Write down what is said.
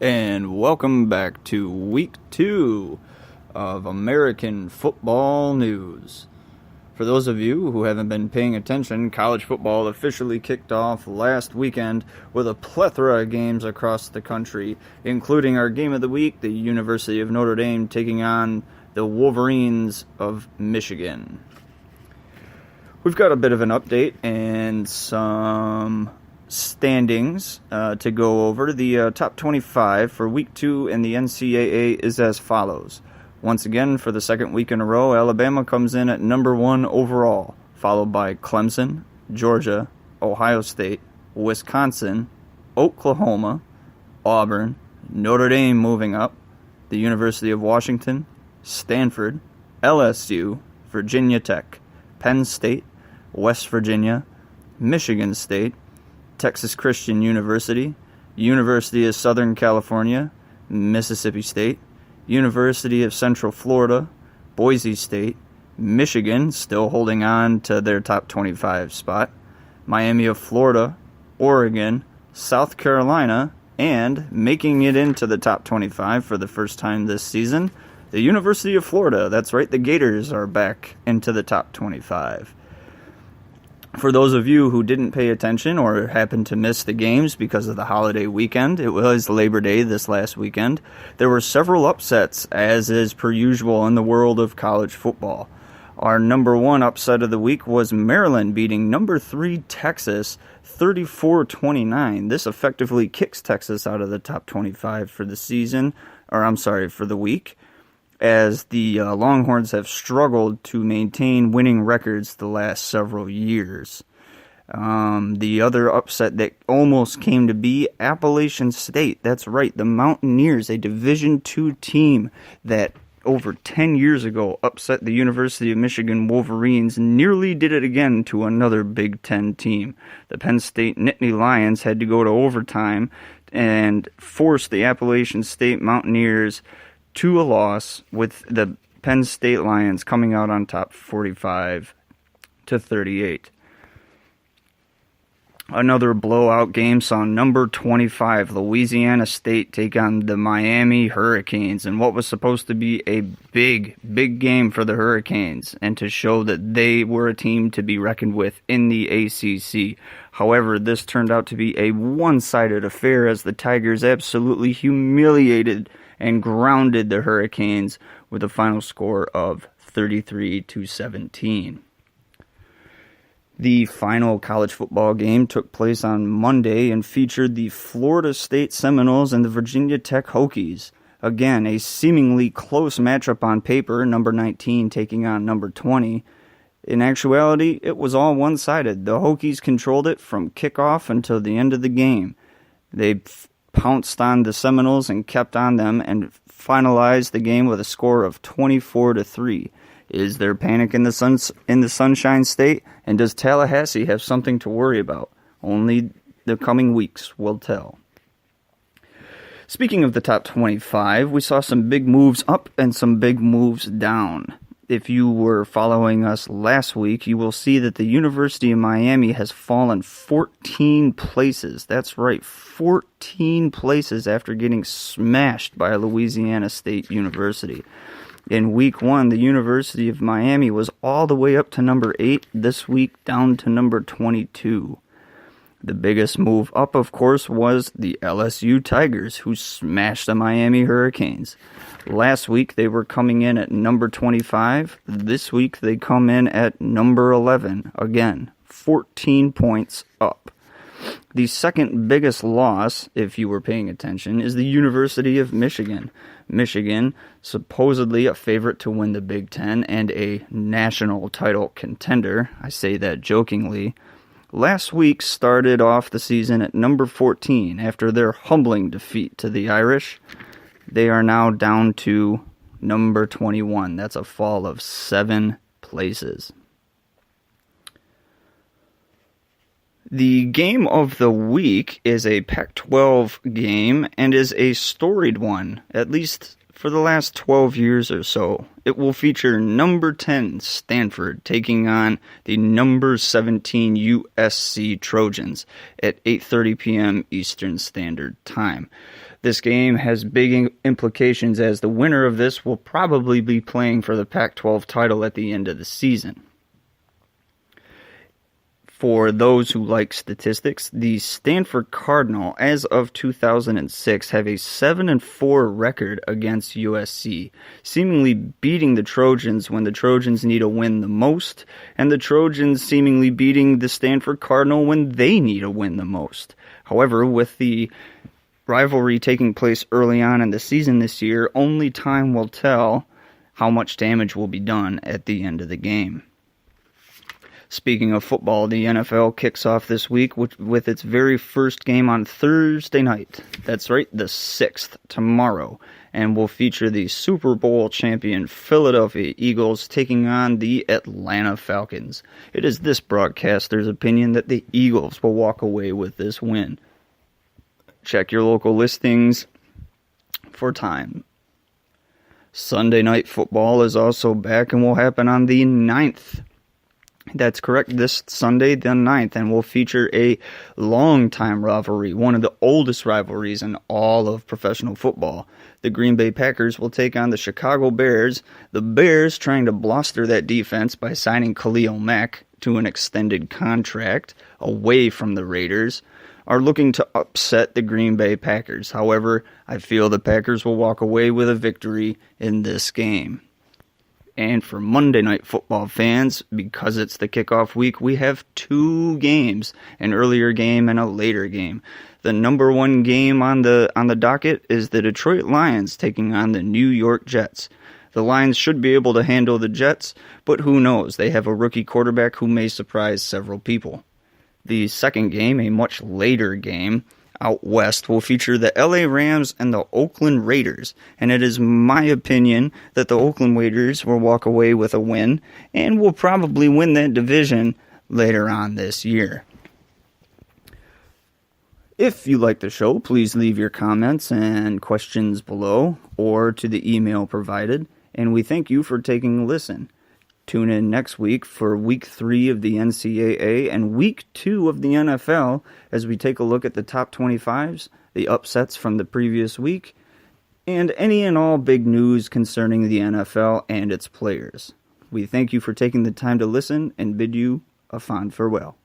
And welcome back to week 2 of American Football News. For those of you who haven't been paying attention, college football officially kicked off last weekend with a plethora of games across the country, including our game of the week, the University of Notre Dame taking on the Wolverines of Michigan. We've got a bit of an update and some standings to go over. The top 25 for week 2 in the NCAA is as follows. Once again, for the second week in a row, Alabama comes in at number 1 overall, followed by Clemson, Georgia, Ohio State, Wisconsin, Oklahoma, Auburn, Notre Dame moving up, the University of Washington, Stanford, LSU, Virginia Tech, Penn State, West Virginia, Michigan State, Texas Christian University, University of Southern California, Mississippi State, University of Central Florida, Boise State, Michigan, still holding on to their top 25 spot, Miami of Florida, Oregon, South Carolina, and making it into the top 25 for the first time this season, the University of Florida. That's right, the Gators are back into the top 25. For those of you who didn't pay attention or happened to miss the games because of the holiday weekend, it was Labor Day this last weekend, there were several upsets, as is per usual in the world of college football. Our number 1 upset of the week was Maryland beating number 3 Texas 34-29. This effectively kicks Texas out of the top 25 for the season, for the week, as the Longhorns have struggled to maintain winning records the last several years. The other upset that almost came to be, Appalachian State. That's right, the Mountaineers, a Division II team that over 10 years ago upset the University of Michigan Wolverines, nearly did it again to another Big Ten team. The Penn State Nittany Lions had to go to overtime and force the Appalachian State Mountaineers to a loss, with the Penn State Lions coming out on top 45-38. Another blowout game saw number 25 Louisiana State take on the Miami Hurricanes in what was supposed to be a big game for the Hurricanes and to show that they were a team to be reckoned with in the ACC. However, this turned out to be a one-sided affair as the Tigers absolutely humiliated and grounded the Hurricanes with a final score of 33-17. The final college football game took place on Monday and featured the Florida State Seminoles and the Virginia Tech Hokies. Again, a seemingly close matchup on paper, number 19 taking on number 20. In actuality, it was all one-sided. The Hokies controlled it from kickoff until the end of the game. They pounced on the Seminoles and kept on them and finalized the game with a score of 24-3. Is there panic in the Sunshine State? And does Tallahassee have something to worry about? Only the coming weeks will tell. Speaking of the top 25, we saw some big moves up and some big moves down. If you were following us last week, you will see that the University of Miami has fallen 14 places. That's right, 14 places after getting smashed by Louisiana State University. In week 1, the University of Miami was all the way up to number 8, this week down to number 22. The biggest move up, of course, was the LSU Tigers, who smashed the Miami Hurricanes. Last week, they were coming in at number 25. This week, they come in at number 11. Again, 14 points up. The second biggest loss, if you were paying attention, is the University of Michigan. Michigan, supposedly a favorite to win the Big Ten and a national title contender, I say that jokingly, last week started off the season at number 14 after their humbling defeat to the Irish. They are now down to number 21. That's a fall of 7 places. The game of the week is a Pac-12 game and is a storied one, at least For the last 12 years or so, it will feature number 10 Stanford taking on the number 17 USC Trojans at 8:30 p.m. Eastern Standard Time. This game has big implications as the winner of this will probably be playing for the Pac-12 title at the end of the season. For those who like statistics, the Stanford Cardinal, as of 2006, have a 7-4 record against USC, seemingly beating the Trojans when the Trojans need a win the most, and the Trojans seemingly beating the Stanford Cardinal when they need a win the most. However, with the rivalry taking place early on in the season this year, only time will tell how much damage will be done at the end of the game. Speaking of football, the NFL kicks off this week with its very first game on Thursday night. That's right, the 6th, tomorrow, and will feature the Super Bowl champion Philadelphia Eagles taking on the Atlanta Falcons. It is this broadcaster's opinion that the Eagles will walk away with this win. Check your local listings for time. Sunday Night Football is also back and will happen on the 9th. That's correct, this Sunday the 9th, and will feature a long-time rivalry, one of the oldest rivalries in all of professional football. The Green Bay Packers will take on the Chicago Bears. The Bears, trying to bluster that defense by signing Khalil Mack to an extended contract away from the Raiders, are looking to upset the Green Bay Packers. However, I feel the Packers will walk away with a victory in this game. And for Monday Night Football fans, because it's the kickoff week, we have two games, an earlier game and a later game. The number one game on the docket is the Detroit Lions taking on the New York Jets. The Lions should be able to handle the Jets, but who knows? They have a rookie quarterback who may surprise several people. The second game, a much later game, out west, will feature the LA Rams and the Oakland Raiders, and it is my opinion that the Oakland Raiders will walk away with a win and will probably win that division later on this year. If you like the show, please leave your comments and questions below or to the email provided, and we thank you for taking a listen. Tune in next week for Week 3 of the NCAA and Week 2 of the NFL as we take a look at the top 25s, the upsets from the previous week, and any and all big news concerning the NFL and its players. We thank you for taking the time to listen and bid you a fond farewell.